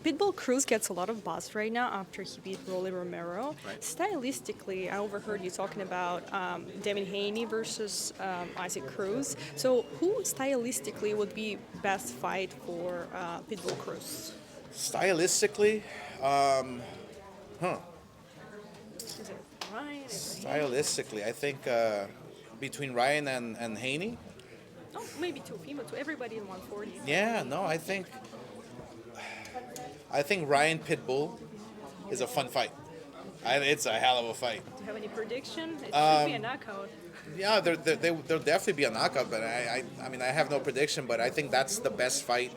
Pitbull Cruz gets a lot of buzz right now after he beat Romero. Right. Stylistically, I overheard you talking about Devin Haney versus Isaac Cruz. So, who stylistically would be best fight for Pitbull Cruz? Stylistically, huh? Is it Ryan? Is it Haney? Stylistically, I think between Ryan and Haney. Oh, maybe two female, to everybody in 140. Yeah, no, I think Ryan Pitbull is a fun fight. It's a hell of a fight. Do you have any prediction? It should be a knockout. Yeah, there'll definitely be a knockout, but I mean, I have no prediction, but I think that's the best fight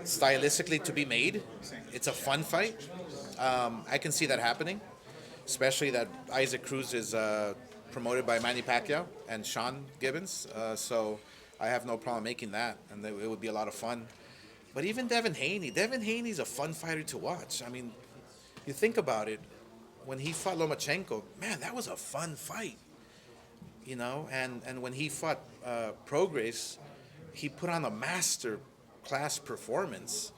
stylistically to be made. It's a fun fight. I can see that happening, especially that Isaac Cruz is promoted by Manny Pacquiao and Sean Gibbons. So I have no problem making that, and it would be a lot of fun. But even Devin Haney's a fun fighter to watch. I mean, you think about it, when he fought Lomachenko, man, that was a fun fight. And when he fought Prograis, he put on a master class performance.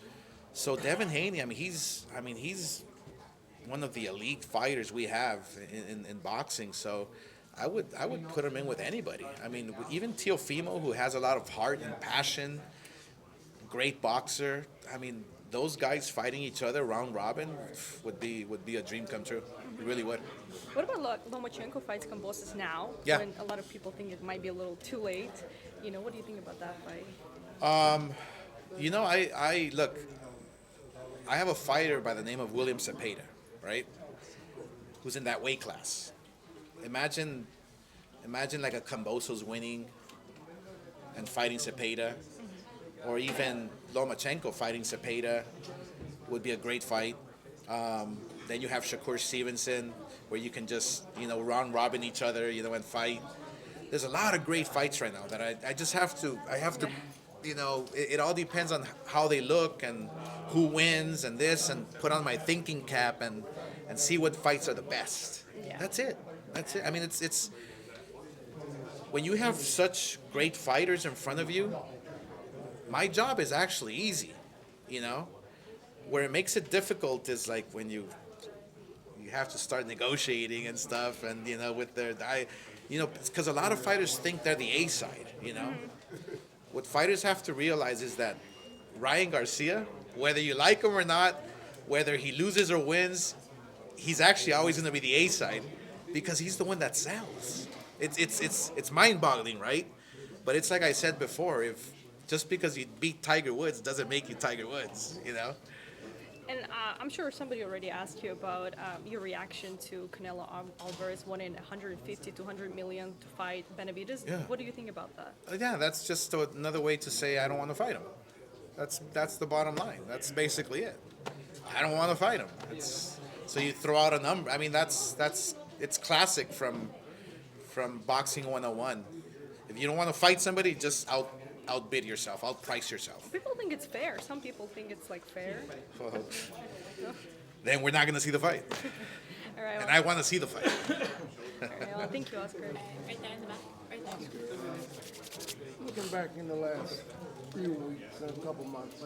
So Devin Haney, he's one of the elite fighters we have in boxing. So I would put him in with anybody. I mean, even Teofimo, who has a lot of heart and passion, great boxer. I mean, those guys fighting each other round robin would be a dream come true. It really would. What about Lomachenko fights Kambosos now? Yeah. When a lot of people think it might be a little too late. What do you think about that fight? I look. I have a fighter by the name of William Cepeda, right? Who's in that weight class. Imagine like a Kambosos winning and fighting Cepeda, or even Lomachenko fighting Cepeda would be a great fight. Then you have Shakur Stevenson, where you can just round robin each other, and fight. There's a lot of great fights right now that I just have to. It all depends on how they look and who wins and this, and put on my thinking cap and see what fights are the best. Yeah. That's it. I mean, it's when you have such great fighters in front of you, my job is actually easy, Where it makes it difficult is like when you have to start negotiating and stuff, and with because a lot of fighters think they're the A side, What fighters have to realize is that Ryan Garcia, whether you like him or not, whether he loses or wins, he's actually always going to be the A side because he's the one that sells. It's mind-boggling, right? But it's like I said before, if just because you beat Tiger Woods doesn't make you Tiger Woods, And I'm sure somebody already asked you about your reaction to Canelo Alvarez wanting 150 to 100 million to fight Benavidez. Yeah. What do you think about that? Yeah, that's just another way to say I don't want to fight him. That's the bottom line. That's basically it. I don't want to fight him. So you throw out a number. I mean, it's classic from boxing 101. If you don't want to fight somebody, just outbid yourself, outprice yourself. People think it's fair. Some people think it's like fair. Well, then we're not going to see the fight. All right. And I want to see the fight. All right, well, thank you, Oscar. Right there in the back. Right there. Looking back in the last few weeks and a couple months,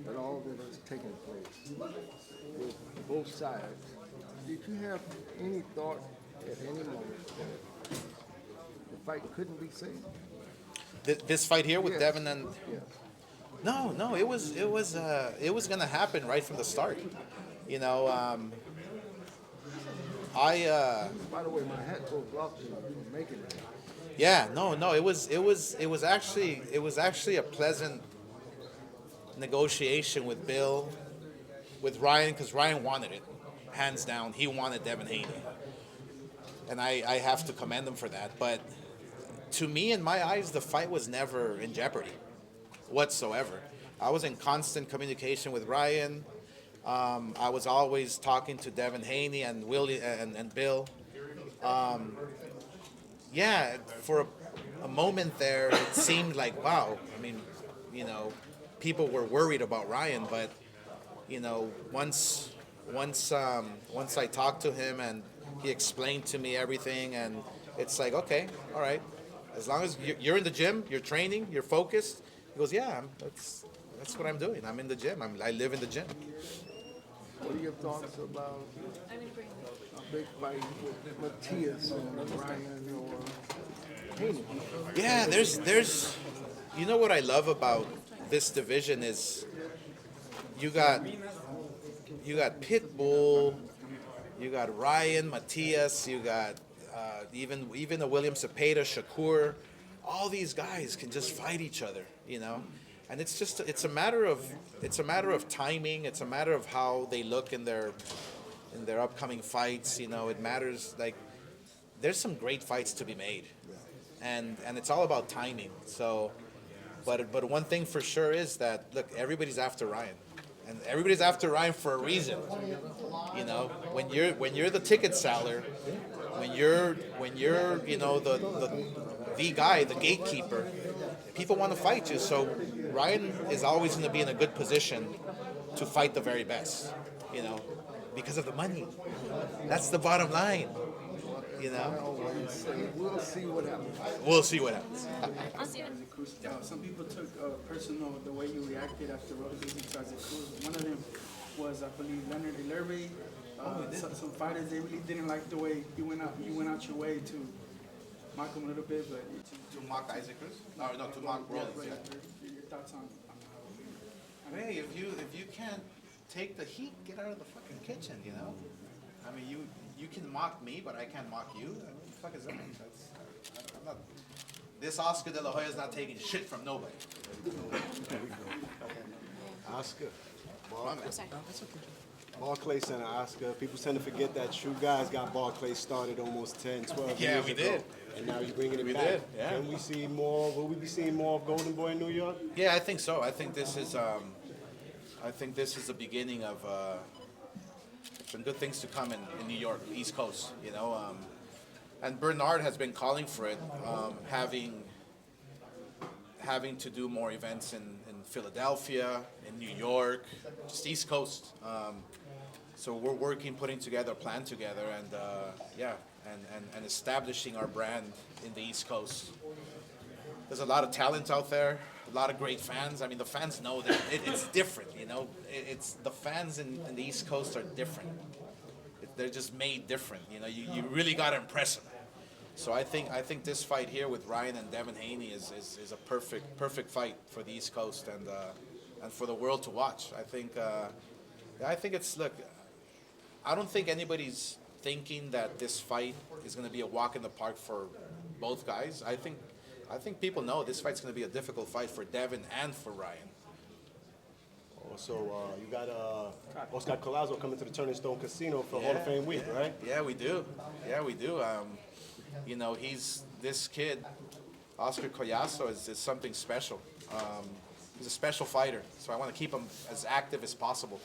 that all that has taken place with both sides, did you have any thought at any moment that the fight couldn't be saved? This fight here with Yes. Devin and Yes. no, it was gonna happen right from the start. By the way, my hat goes off to you for making it. Yeah, no, it was actually a pleasant negotiation with Bill, with Ryan, because Ryan wanted it, hands down. He wanted Devin Haney, and I have to commend him for that. But to me, in my eyes, the fight was never in jeopardy whatsoever. I was in constant communication with Ryan. I was always talking to Devin Haney and Willie and Bill. Yeah, for a moment there, it seemed like, wow. I mean, people were worried about Ryan, but once I talked to him and he explained to me everything, and it's like, okay, all right. As long as you're in the gym, you're training, you're focused. He goes, yeah, that's what I'm doing. I'm in the gym. I live in the gym. What are your thoughts about a big fight with Matias and Ryan or Haney? Yeah, there's you know what I love about this division is you got Pitbull, you got Ryan, Matias, you got even the William Cepeda, Shakur. All these guys can just fight each other, you know, and it's a matter of timing. It's a matter of how they look in their upcoming fights. You know, it matters. Like, there's some great fights to be made, and it's all about timing. So, but one thing for sure is that, look, everybody's after Ryan, and everybody's after Ryan for a reason. You know, when you're the ticket seller, when you're you know the guy, the gatekeeper, people want to fight you. So Ryan is always going to be in a good position to fight the very best, you know, because of the money. That's the bottom line, you I know. always say, we'll see what happens. We'll see what happens. Cruz. Some people took personal the way you reacted after losing to Isaac Cruz. One of them was, I believe, Leonard Ilerbe. Some fighters, they really didn't like the way you went out your way to mock him a little bit, but To mock Isaac Cruz? No, to mock Rollins. your thoughts on that? Hey, if you can't take the heat, get out of the fucking kitchen, you know. I mean, you can mock me, but I can't mock you. What the fuck is that? I'm not. This Oscar Delahoya is not taking shit from nobody. Oscar. I'm sorry. Barclays Center, Oscar. People tend to forget that you guys got Barclays started almost 10, 12 Yeah, years we ago. did. And now you're bringing it We back. did, yeah. Can we see more? Will we be seeing more of Golden Boy in New York? Yeah, I think so. I think this is the beginning of some good things to come in New York, East Coast. You know, and Bernard has been calling for it, having to do more events in Philadelphia, in New York, just East Coast. So we're working, putting together a plan together, and and establishing our brand in the East Coast. There's a lot of talent out there, a lot of great fans. I mean, the fans know that it's different, you know. It's the fans in the East Coast are different. They're just made different, you know. You really got to impress them. So I think this fight here with Ryan and Devin Haney is a perfect fight for the East Coast and for the world to watch. I think it's, look, I don't think anybody's thinking that this fight is going to be a walk in the park for both guys. I think people know this fight's going to be a difficult fight for Devin and for Ryan. Also, you got Oscar Collazo coming to the Turning Stone Casino for Hall of Fame week, right? Yeah, we do. You know, this kid, Oscar Collazo, is something special. He's a special fighter, so I want to keep him as active as possible.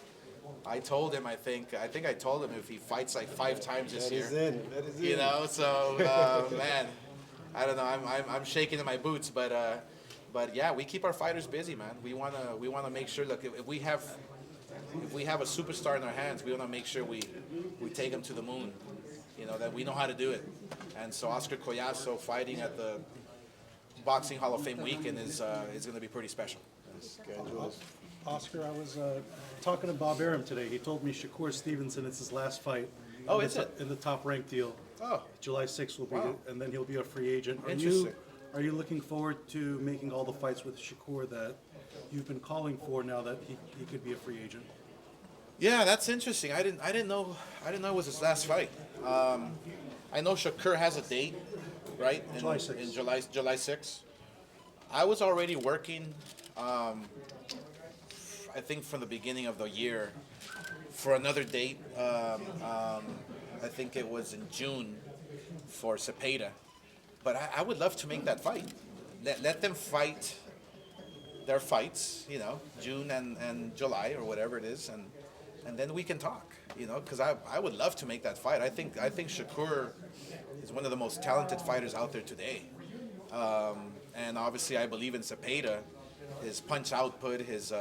I told him, I think I told him if he fights like 5 times this year, That is in. you know. So man, I don't know. I'm shaking in my boots, but yeah, we keep our fighters busy, man. We wanna make sure. Look, if we have a superstar in our hands, we wanna make sure we take him to the moon. You know, that we know how to do it. And so Oscar Collazo fighting at the Boxing Hall of Fame weekend is going to be pretty special. Oscar, I was talking to Bob Arum today. He told me Shakur Stevenson, it's his last fight. Oh, in is the, it? In the top ranked deal. Oh. July 6th will be, Wow. and then he'll be a free agent. Interesting. Are you looking forward to making all the fights with Shakur that you've been calling for now that he could be a free agent? Yeah, that's interesting. I didn't know it was his last fight. I know Shakur has a date, right? July 6th. In July 6th. I was already working, I think from the beginning of the year, for another date. I think it was in June for Cepeda. But I would love to make that fight. Let them fight their fights, you know, June and July or whatever it is, and then we can talk, you know, because I would love to make that fight. I think Shakur is one of the most talented fighters out there today, and obviously I believe in Cepeda, his punch output, his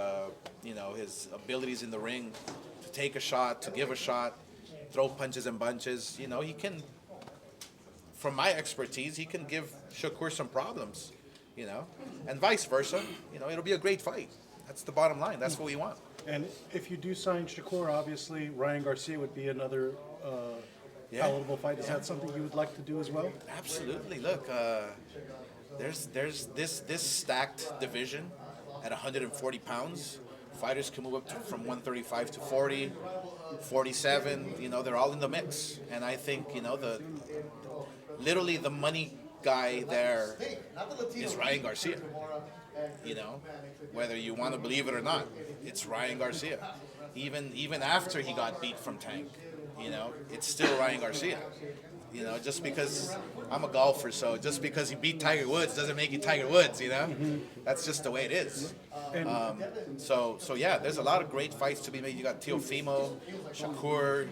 his abilities in the ring, to take a shot, to give a shot, throw punches and bunches. You know, he can. From my expertise, he can give Shakur some problems, you know, and vice versa. You know, it'll be a great fight. That's the bottom line. That's what we want. And if you do sign Shakur, obviously Ryan Garcia would be another Yeah. palatable fight. Is that something you would like to do as well? Absolutely. Look, there's this stacked division at 140 pounds. Fighters can move up from 135 to 40, 47. You know, they're all in the mix. And I think, you know, literally the money guy there is Ryan Garcia. You know, whether you want to believe it or not, it's Ryan Garcia. Even after he got beat from Tank, you know, it's still Ryan Garcia. You know, just because I'm a golfer, so just because he beat Tiger Woods doesn't make you Tiger Woods. You know, that's just the way it is. So yeah, there's a lot of great fights to be made. You got Teofimo, Shakur.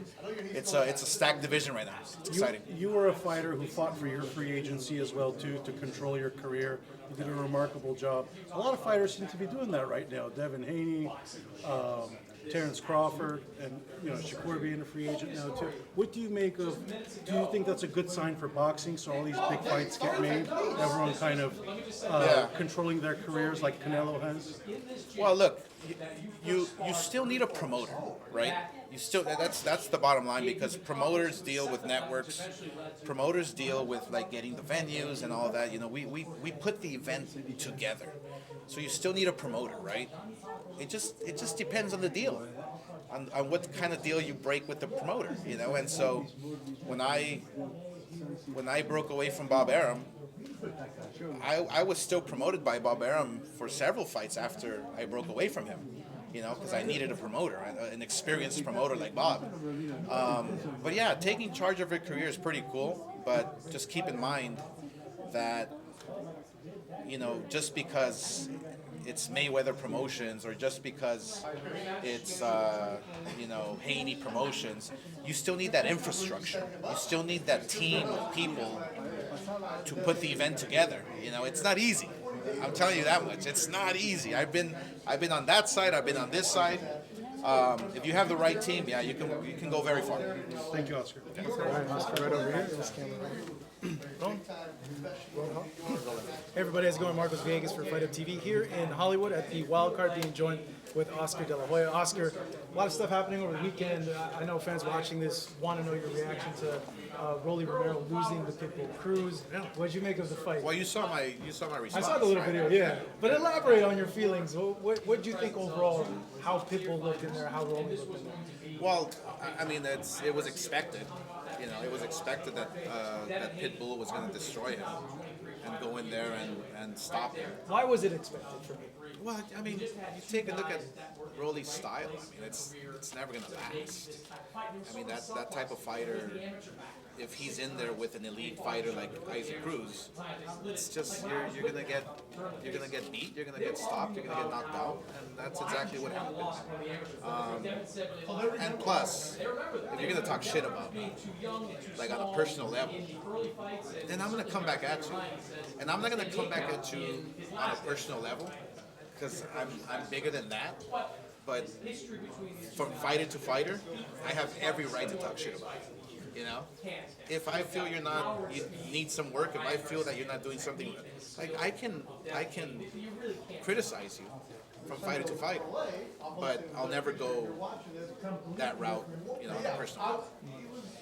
It's a stacked division right now. It's exciting. You were a fighter who fought for your free agency as well too, to control your career. You did a remarkable job. A lot of fighters seem to be doing that right now. Devin Haney, Terrence Crawford, and Shakur being a free agent now too. What do you make of? Do you think that's a good sign for boxing? So all these big fights get made, everyone kind of controlling their careers like Canelo has. Well, look, you still need a promoter, right? You still that's the bottom line, because promoters deal with networks, promoters deal with like getting the venues and all that. You know, we put the event together, so you still need a promoter, right? It just depends on the deal, on what kind of deal you break with the promoter, you know. And so when I broke away from Bob Arum, I was still promoted by Bob Arum for several fights after I broke away from him, you know, because I needed a promoter, an experienced promoter like Bob. But yeah, taking charge of your career is pretty cool, but just keep in mind that, you know, just because it's Mayweather Promotions or just because it's, you know, Haney Promotions, you still need that infrastructure. You still need that team of people to put the event together. You know, it's not easy. I'm telling you that much. It's not easy. I've been on that side. I've been on this side. If you have the right team, yeah, you can go very far. Thank you, Oscar. Oscar, right over here. This camera right. Hey everybody, how's it going? Marcos Villegas for Fight Up TV here in Hollywood at the Wild Card, being joined with Oscar Delahoya. Oscar, a lot of stuff happening over the weekend. I know fans watching this want to know your reaction to Romero losing the Pitbull Cruz. What did you make of the fight? Well, you saw my response. I saw the little video, yeah. But elaborate on your feelings. What did you think overall? How Pitbull looked in there? How Romero looked in there? Well, I mean, it was expected. You know, it was expected that that Pitbull was going to destroy him and go in there and stop him. Why was it expected for me? Well, I mean, you take a look at Rolly's style. I mean, it's never going to last. I mean, that type of fighter, if he's in there with an elite fighter like Isaac Cruz, it's just you're gonna get beat, you're gonna get stopped, you're gonna get knocked out, and that's exactly what happened. And plus, if you're gonna talk shit about me, like on a personal level, then I'm gonna come back at you, and I'm not gonna come back at you on a personal level, because I'm bigger than that. But from fighter to fighter, I have every right to talk shit about you. You know, if I feel you need some work, if I feel that you're not doing something, like I can criticize you from fighter to fighter, but I'll never go that route, you know, on a personal level.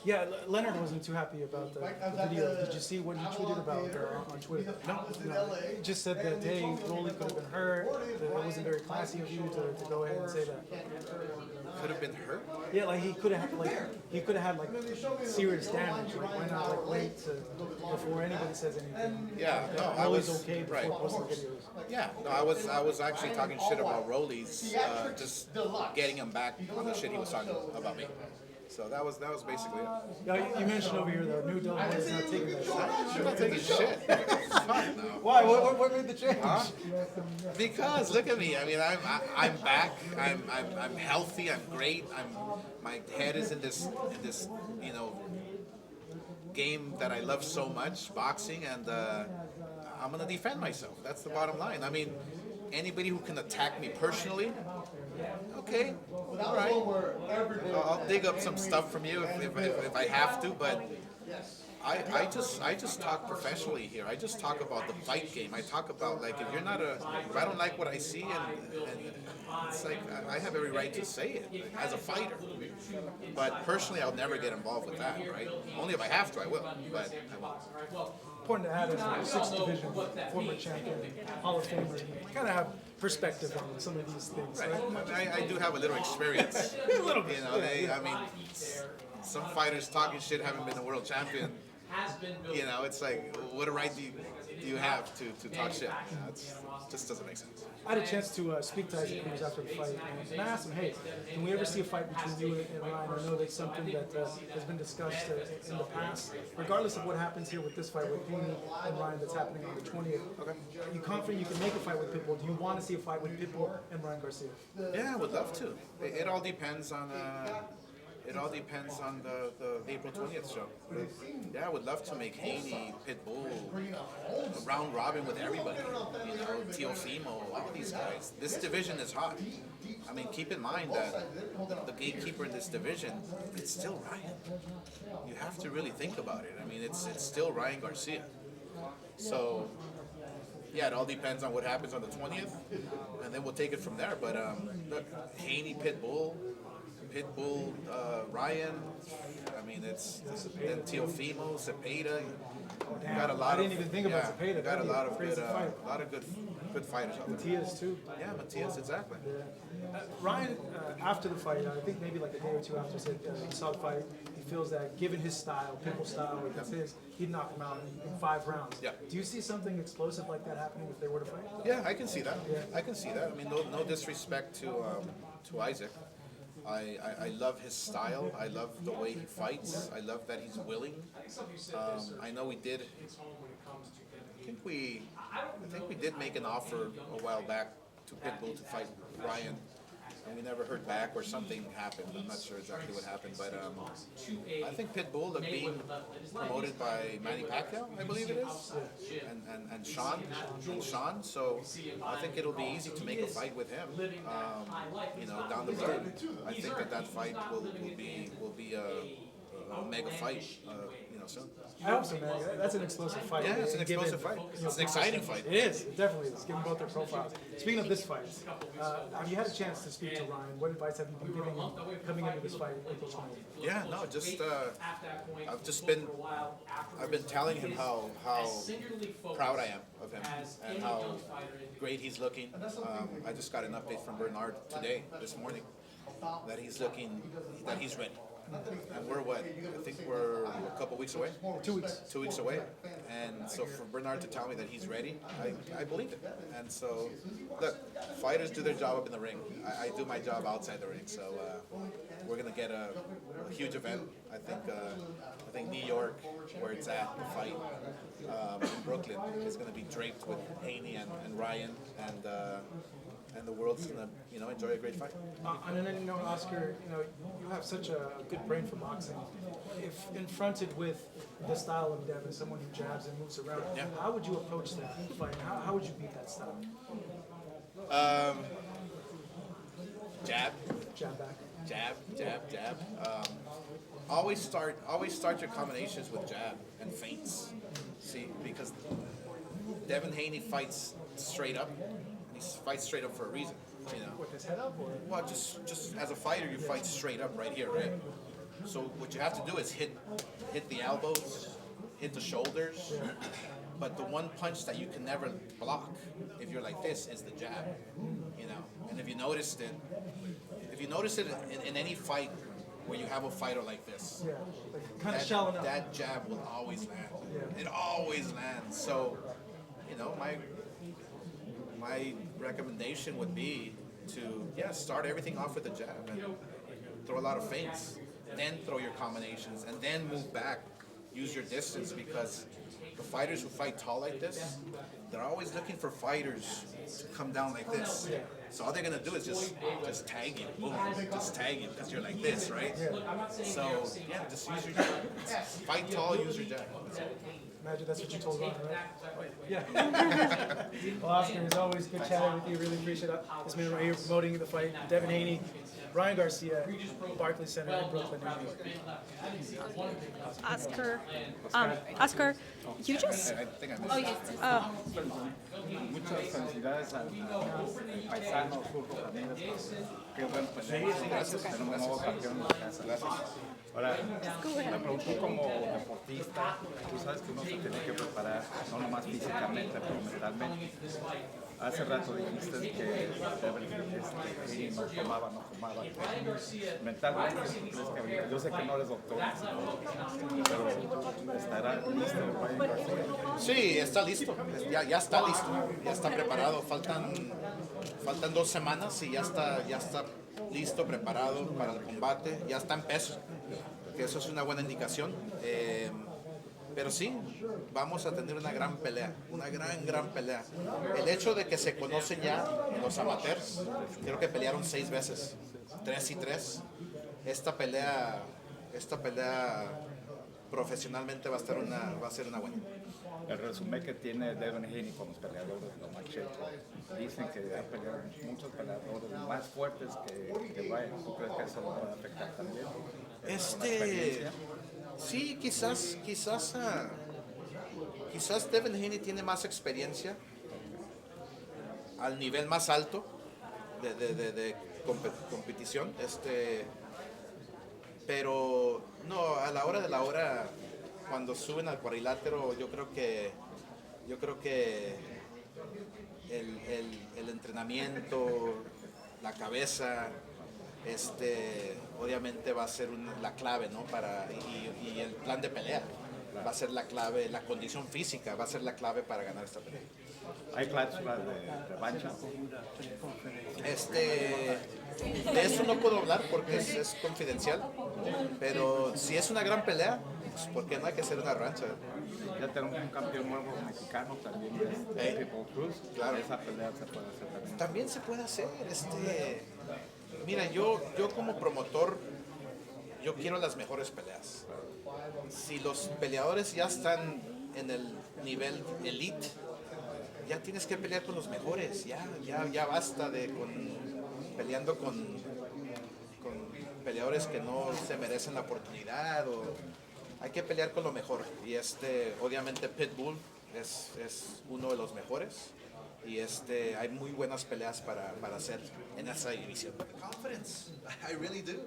Yeah, Leonard wasn't too happy about the video. Did you see what he tweeted about on Twitter? No. He just said that, hey, Rolly could have been hurt, that it wasn't very classy of you to go ahead and say that. Could have been hurt? Yeah, like he could have had serious damage. Like, why not wait before anybody says anything? Yeah, no, I Rolly's was okay before right. posting videos. Yeah, no, I was actually talking shit about Rolly's, just getting him back on the shit he was talking about me. So that was basically it. Yeah, you mentioned over here the new Delahoya is not taking that shit. I'm not taking shit. Fuck no. Why? What made the change? Huh? Because look at me. I mean, I'm back. I'm healthy. I'm great. My head is in this you know game that I love so much, boxing, and I'm gonna defend myself. That's the bottom line. I mean, anybody who can attack me personally, okay, all right. I'll dig up some stuff from you if I have to, but I just talk professionally here. I just talk about the fight game. I talk about like if I don't like what I see, and it's like I have every right to say it as a fighter. But personally, I'll never get involved with that, right? Only if I have to, I will. But I won't. Important to have as a sixth division former champion, Hall of Famer. You kind of have perspective on some of these things. Right? I do have a little experience. A little bit. You know, I mean, some fighters talking shit haven't been a world champion. You know, it's like, what right do you have to talk shit? You know, it just doesn't make sense. I had a chance to speak to Isaac Cruz after the fight, and I asked him, hey, can we ever see a fight between you and Ryan? I know that's something that has been discussed in the past. Regardless of what happens here with this fight with Haney and Ryan that's happening on the 20th, are you confident you can make a fight with Pitbull? Do you want to see a fight with Pitbull and Ryan Garcia? Yeah, I would love to. It all depends on... It all depends on the April 20th show. Yeah, I would love to make Haney, Pitbull, a round robin with everybody. You know, Teofimo, all these guys. This division is hot. I mean, keep in mind that the gatekeeper in this division, it's still Ryan. You have to really think about it. I mean, it's still Ryan Garcia. So, yeah, it all depends on what happens on the 20th, and then we'll take it from there. But look, Haney, Pitbull, Ryan. I mean, it's then Teofimo, Cepeda. You got a lot I didn't even think about Cepeda. You got a That'd be lot a of crazy good, fight. good fighters out there. Matias too. Yeah, Matias, exactly. Ryan, after the fight, I think maybe like a day or two after, said he saw the fight. He feels that given his style, Pitbull style, like it's his, he'd knock him out in 5 rounds. Yeah. Do you see something explosive like that happening if they were to fight? Yeah, I can see that. I can see that. I mean, no disrespect to Isaac. I love his style. I love the way he fights. I love that he's willing. I know we did. I think we did make an offer a while back to Pitbull to fight Ryan, and we never heard back, or something happened. I'm not sure exactly what happened, but I think Pitbull being promoted by Manny Pacquiao, I believe it is, and Sean. So I think it'll be easy to make a fight with him. You know, down the road, I think that fight will be a mega fight. You know, soon. I hope so, man. That's an explosive fight. Yeah, it's an Given, explosive fight. you know, It's an exciting fight. It is. It definitely is. Given both their profiles. Speaking of this fight, have you had a chance to speak to Ryan? What advice have you been giving him coming into this fight April 20th? Yeah, no, I've been telling him how proud I am of him and how great he's looking. I just got an update from Bernard this morning, that he's ready. And we're what? I think we're a couple weeks away. 2 weeks. 2 weeks away. And so for Bernard to tell me that he's ready, I believe it. And so, look, fighters do their job up in the ring. I do my job outside the ring. So we're gonna get a huge event. I think New York, where it's at, the fight in Brooklyn, is gonna be draped with Haney and Ryan, and the world's gonna enjoy a great fight. On another note, Oscar, you have such a good brain for boxing. If confronted with the style of Devin, someone who jabs and moves around, how would you approach that fight? How would you beat that style? Jab. Jab back. Jab. Always start your combinations with jab and feints. See, because Devin Haney fights straight up. He fights straight up for a reason, With his head up, or? Well, just as a fighter, you fight straight up right here, right? So what you have to do is hit the elbows, hit the shoulders, but the one punch that you can never block, if you're like this, is the jab, And if you notice it in any fight where you have a fighter like this, Like kind of shallow enough. that jab will always land. It always lands. So, my recommendation would be to start everything off with a jab and throw a lot of feints, then throw your combinations, and then move back. Use your distance, because the fighters who fight tall like this, they're always looking for fighters to come down like this. So all they're gonna do is just tag you, boom, just tag you, because you're like this, right? So just use your jab. Fight tall, use your jab. Imagine that's what you told Ryan, right? Yeah. Well, Oscar, as always, good chatting with you. Really appreciate this man right here promoting the fight, Devin Haney. Ryan Garcia, Barclays Center in Brooklyn, New York. Oscar, you just Muchas felicidades al paisano Surco Ramírez. Qué buen pelea. Tenemos un nuevo campeón en la casa. Ahora, me pregunto como deportista, tú sabes que uno se tiene que preparar, no nomás físicamente, pero mentalmente. Hace rato dijiste que Haney no fumaba. Mentalmente, ¿tú crees que yo sé que no eres doctor, pero estará listo Ryan Garcia? Sí, está listo. Ya está listo. Ya está preparado. Faltan 2 semanas y ya está listo, preparado para el combate. Ya está en peso, que eso es una buena indicación. Pero sí, vamos a tener una gran pelea, una gran pelea. El hecho de que se conocen ya los amateurs, creo que pelearon 6 veces, 3 y 3. Esta pelea profesionalmente va a ser una buena. El resumen que tiene Devin Haney con los peleadores de Lomachenko, dicen que ha peleado muchos peleadores más fuertes que Ryan. ¿Tú crees que eso lo puede afectar también? Sí, quizás Devin Haney tiene más experiencia al nivel más alto de competición, pero no, a la hora de la hora, cuando suben al cuadrilátero, yo creo que el entrenamiento, la cabeza, obviamente va a ser la clave, ¿no? Y el plan de pelea va a ser la clave, la condición física va a ser la clave para ganar esta pelea. ¿Hay cláusulas de revancha? De eso no puedo hablar porque es confidencial, pero si es una gran pelea, pues ¿por qué no hay que hacer una revancha? Ya tenemos un campeón nuevo mexicano también, Pitbull Cruz. Claro. Esa pelea se puede hacer también. También se puede hacer. Mira, yo como promotor, yo quiero las mejores peleas. Si los peleadores ya están en el nivel elite, ya tienes que pelear con los mejores. Ya basta de peleando con peleadores que no se merecen la oportunidad. Hay que pelear con lo mejor. Y obviamente Pitbull es uno de los mejores. Y hay muy buenas peleas para hacer en esa división. Confidence, I really do.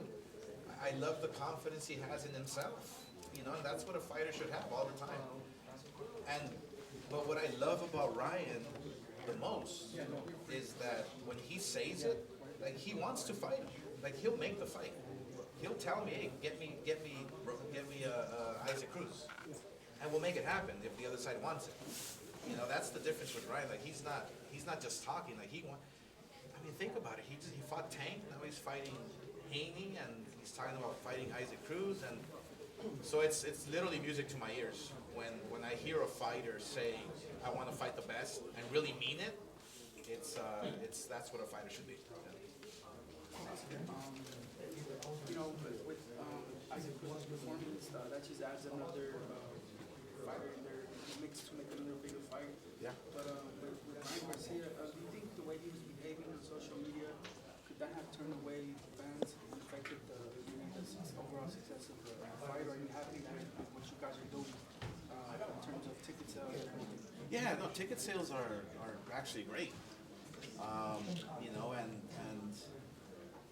I love the confidence he has in himself. And that's what a fighter should have all the time. But what I love about Ryan the most is that when he says it, like he wants to fight him. Like he'll make the fight. He'll tell me, hey, get me Isaac Cruz, and we'll make it happen if the other side wants it. That's the difference with Ryan. Like he's not just talking. Like I mean, think about it. He fought Tank. Now he's fighting Haney, and he's talking about fighting Isaac Cruz, and so it's literally music to my ears when I hear a fighter say, "I want to fight the best," and really mean it. That's what a fighter should be. With Isaac Cruz's performance, that just adds another fighter in their mix to make it a little bigger fight. Yeah. But with Ryan Garcia, do you think the way he was behaving on social media, could that have turned away fans and affected the overall success of the fight? Or are you happy with what you guys are doing in terms of ticket sales and everything? Yeah, no, ticket sales are actually great. And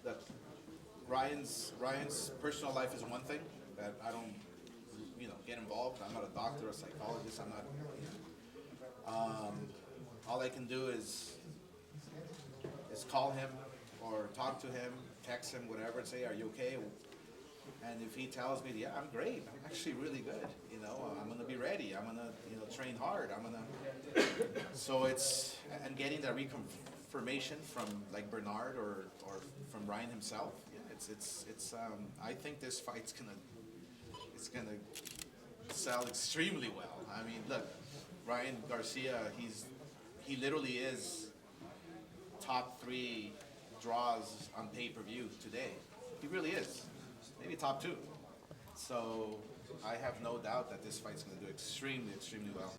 the Ryan's personal life is one thing that I don't, get involved. I'm not a doctor or a psychologist. I'm not. All I can do is call him or talk to him, text him, whatever, and say, "Are you okay?" And if he tells me, "Yeah, I'm great. I'm actually really good. I'm gonna be ready. I'm gonna, train hard. So it's and getting that reconfirmation from like Bernard or from Ryan himself. Yeah, it's. I think this fight's gonna sell extremely well. I mean, look, Ryan Garcia. He literally is top 3 draws on pay-per-view today. He really is. Maybe top 2. So I have no doubt that this fight's going to do extremely, extremely well.